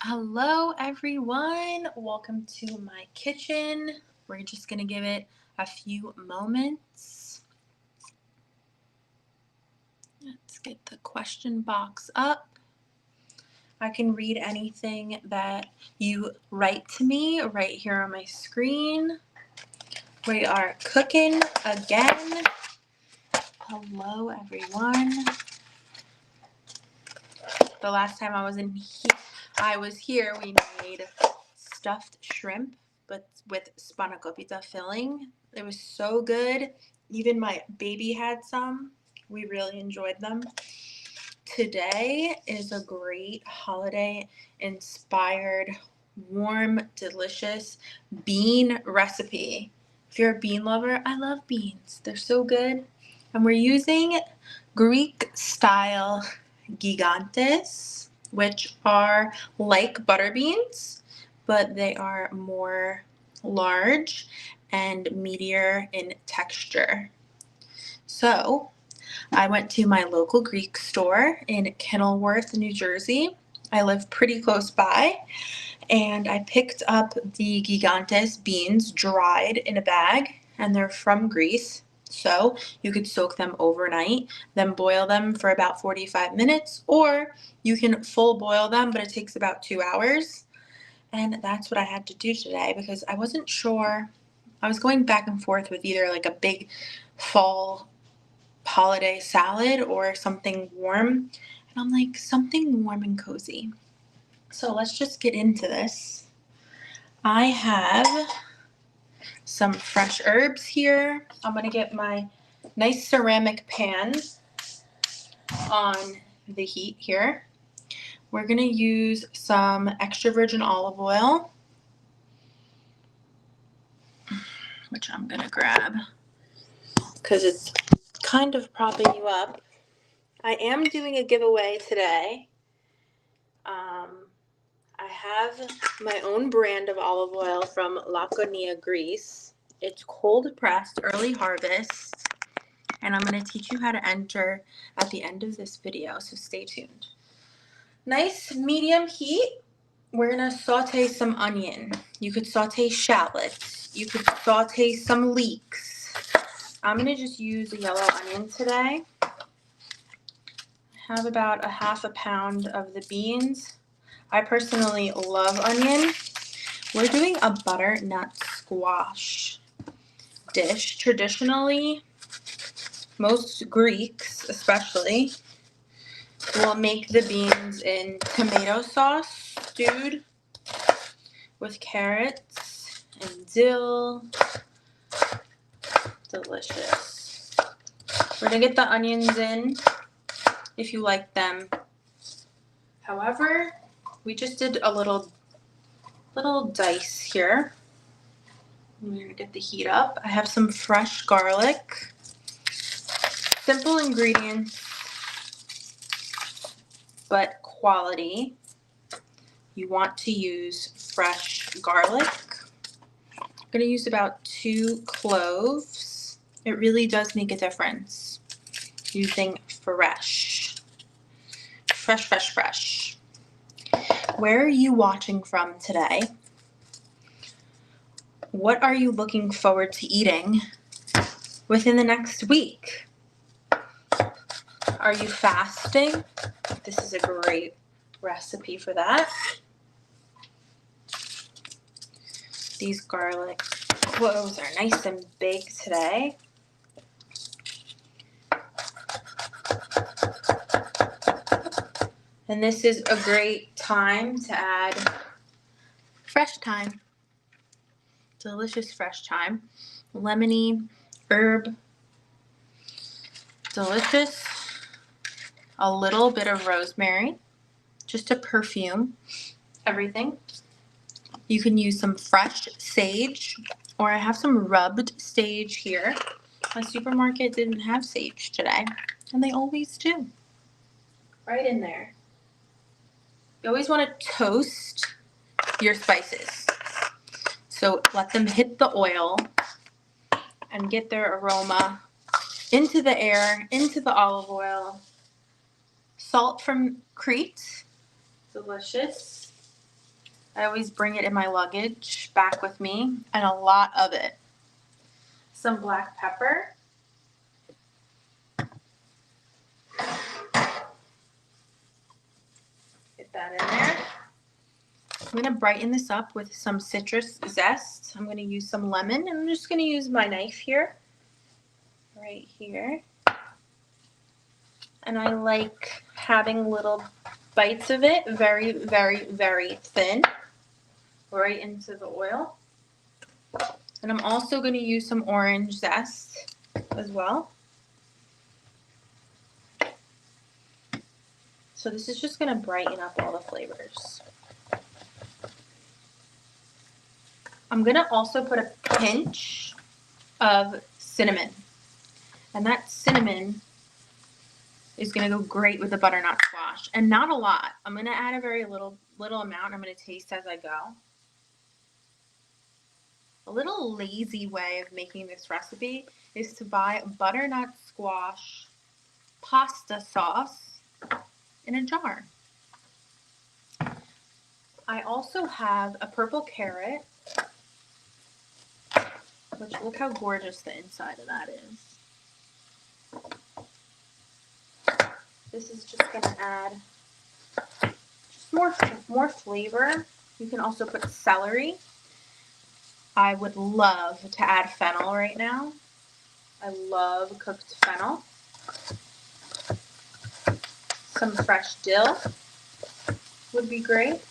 Hello everyone, welcome to my kitchen. We're just gonna give it a few moments. Let's get the question box up. I can read anything that you write to me right here on my screen. We are cooking again. Hello everyone. The last time I was here, we made stuffed shrimp, but with spanakopita filling. It was so good. Even my baby had some. We really enjoyed them. Today is a great holiday-inspired, warm, delicious bean recipe. If you're a bean lover, I love beans. They're so good. And we're using Greek-style Gigantes, which are like butter beans, but they are more large and meatier in texture. So I went to my local Greek store in Kenilworth, New Jersey. I live pretty close by, and I picked up the Gigantes beans dried in a bag, and they're from Greece. So you could soak them overnight, then boil them for about 45 minutes, or you can full boil them, but it takes about 2 hours. And that's what I had to do today because I wasn't sure. I was going back and forth with either like a big fall holiday salad or something warm. And I'm like, something warm and cozy. So let's just get into this. I have some fresh herbs here. I'm going to get my nice ceramic pan on the heat here. We're going to use some extra virgin olive oil, which I'm going to grab because it's kind of propping you up. I am doing a giveaway today. I have my own brand of olive oil from Laconia, Greece. It's cold pressed, early harvest, and I'm going to teach you how to enter at the end of this video, so stay tuned. Nice medium heat. We're going to saute some onion. You could saute shallots. You could saute some leeks. I'm going to just use a yellow onion today. I have about a half a pound of the beans. I personally love onion. We're doing a butternut squash dish. Traditionally, most Greeks especially will make the beans in tomato sauce, stewed with carrots and dill. Delicious. We're gonna get the onions in if you like them. However, we just did a little dice here. We're gonna get the heat up. I have some fresh garlic. Simple ingredients, but quality. You want to use fresh garlic. I'm gonna use about 2 cloves. It really does make a difference using fresh. Fresh. Where are you watching from today? What are you looking forward to eating within the next week? Are you fasting? This is a great recipe for that. These garlic cloves are nice and big today. And this is a great time to add fresh thyme. Delicious fresh thyme. Lemony herb. Delicious. A little bit of rosemary, just to perfume everything. You can use some fresh sage, or I have some rubbed sage here. My supermarket didn't have sage today, and they always do. Right in there. You always want to toast your spices. So let them hit the oil and get their aroma into the air, into the olive oil. Salt from Crete, delicious. I always bring it in my luggage back with me, and a lot of it. Some black pepper. Get that in there. I'm going to brighten this up with some citrus zest. I'm going to use some lemon, and I'm just going to use my knife here, right here. And I like having little bites of it, very, very, very thin, right into the oil. And I'm also going to use some orange zest as well. So this is just going to brighten up all the flavors. I'm going to also put a pinch of cinnamon. And that cinnamon is going to go great with the butternut squash. And not a lot. I'm going to add a very little amount. I'm going to taste as I go. A little lazy way of making this recipe is to buy butternut squash pasta sauce in a jar. I also have a purple carrot, which look how gorgeous the inside of that is. This is just going to add just more flavor. You can also put celery. I would love to add fennel right now. I love cooked fennel. Some fresh dill would be great.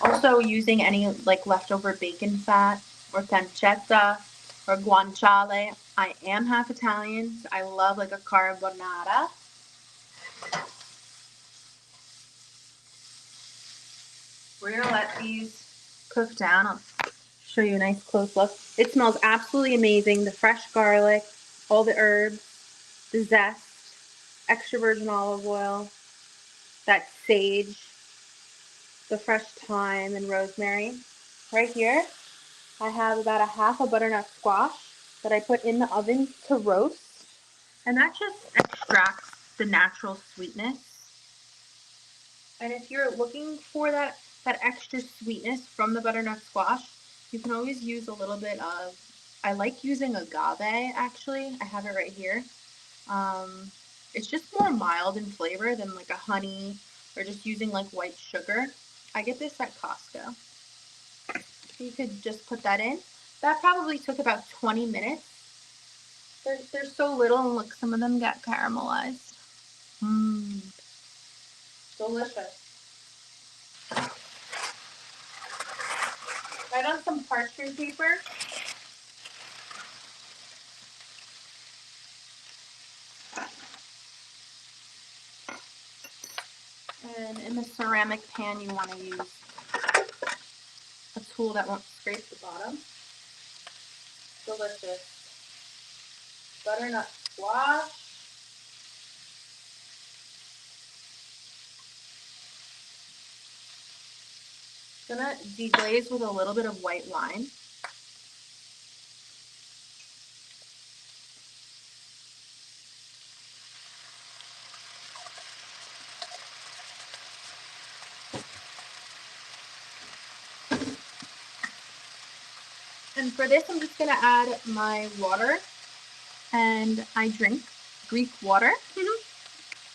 Also using any like leftover bacon fat or pancetta or guanciale. I am half Italian, so I love like a carbonara. We're gonna let these cook down. I'll show you a nice close look. It smells absolutely amazing. The fresh garlic, all the herbs, the zest, extra virgin olive oil, that sage, the fresh thyme and rosemary. Right here, I have about a half a butternut squash that I put in the oven to roast. And that just extracts the natural sweetness. And if you're looking for that extra sweetness from the butternut squash, you can always use a little bit of, I like using agave actually. I have it right here. It's just more mild in flavor than like a honey or just using like white sugar. I get this at Costco. So you could just put that in. That probably took about 20 minutes. They're so little, and look, some of them got caramelized. Delicious. Right on some parchment paper. And in the ceramic pan, you want to use a tool that won't scrape the bottom. Delicious. Butternut squash. Gonna deglaze with a little bit of white wine. And for this, I'm just gonna add my water, and I drink Greek water.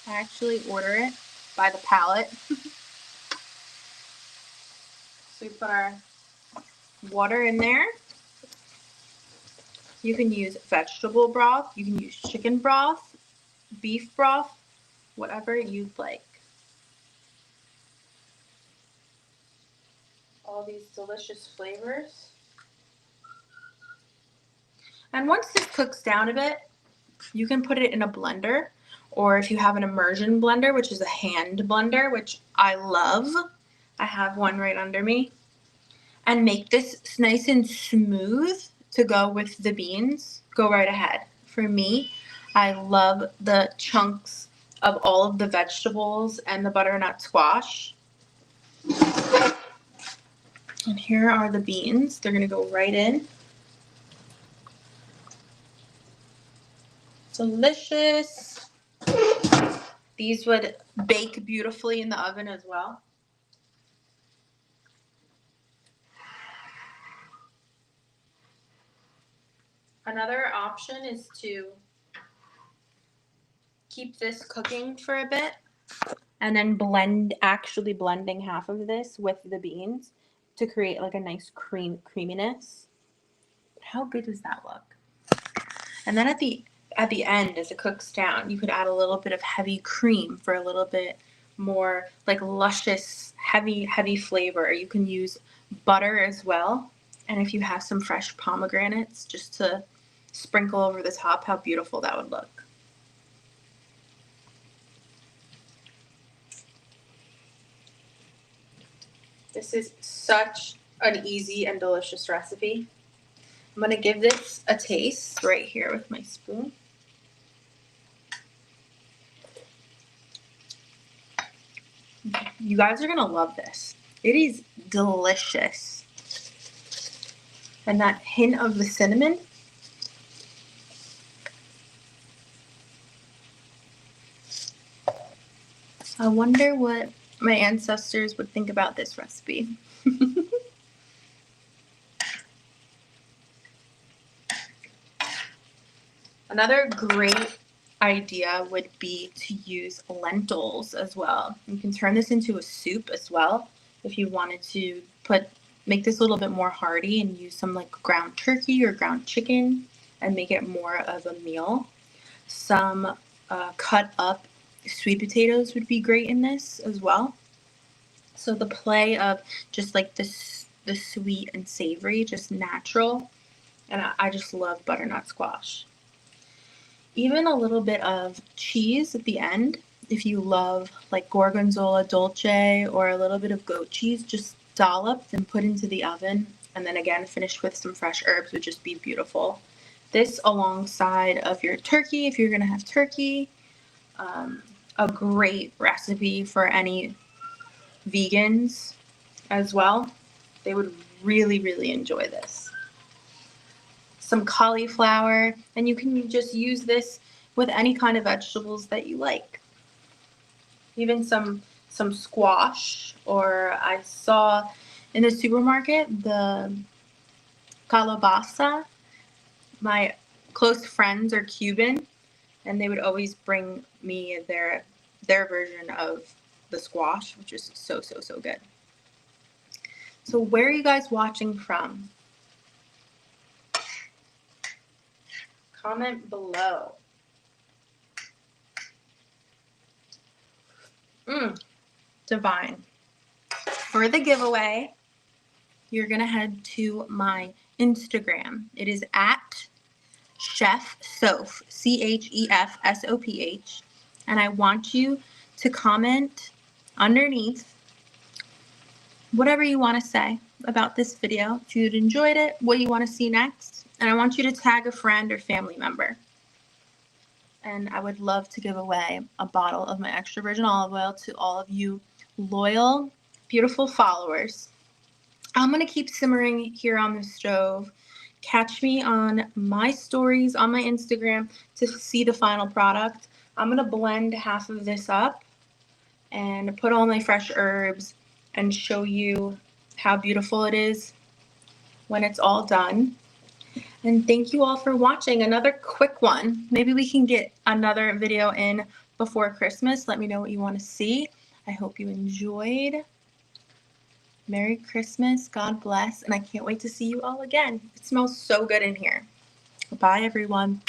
I actually order it by the pallet. So we put our water in there. You can use vegetable broth, you can use chicken broth, beef broth, whatever you'd like. All these delicious flavors. And once this cooks down a bit, you can put it in a blender, or if you have an immersion blender, which is a hand blender, which I love, I have one right under me, and make this nice and smooth to go with the beans. Go right ahead. For me, I love the chunks of all of the vegetables and the butternut squash. And here are the beans. They're gonna go right in. Delicious. These would bake beautifully in the oven as well. Another option is to keep this cooking for a bit and then actually blending half of this with the beans to create like a nice creaminess. How good does that look? And then at the end, as it cooks down, you could add a little bit of heavy cream for a little bit more like luscious, heavy flavor. You can use butter as well. And if you have some fresh pomegranates, just to sprinkle over the top, how beautiful that would look. This is such an easy and delicious recipe. I'm going to give this a taste right here with my spoon. You guys are going to love this. It is delicious. And that hint of the cinnamon. I wonder what my ancestors would think about this recipe. Another great idea would be to use lentils as well. You can turn this into a soup as well if you wanted to make this a little bit more hearty and use some like ground turkey or ground chicken and make it more of a meal. Some cut up sweet potatoes would be great in this as well. So the play of just like the sweet and savory, just natural. And I just love butternut squash. Even a little bit of cheese at the end, if you love like gorgonzola dolce or a little bit of goat cheese, just dolloped and put into the oven. And then again, finished with some fresh herbs would just be beautiful. This alongside of your turkey, if you're going to have turkey. A great recipe for any vegans as well. They would really, really enjoy this. Some cauliflower, and you can just use this with any kind of vegetables that you like. Even some squash, or I saw in the supermarket the calabasa. My close friends are Cuban, and they would always bring me their version of the squash, which is so good. So where are you guys watching from? Comment below. Divine. For the giveaway, you're going to head to my Instagram. It is at Chef Soph, ChefSoph. And I want you to comment underneath whatever you want to say about this video. If you enjoyed it, what you want to see next. And I want you to tag a friend or family member. And I would love to give away a bottle of my extra virgin olive oil to all of you loyal, beautiful followers. I'm going to keep simmering here on the stove. Catch me on my stories on my Instagram to see the final product. I'm going to blend half of this up and put all my fresh herbs and show you how beautiful it is when it's all done. And thank you all for watching. Another quick one. Maybe we can get another video in before Christmas. Let me know what you want to see. I hope you enjoyed. Merry Christmas. God bless. And I can't wait to see you all again. It smells so good in here. Bye, everyone.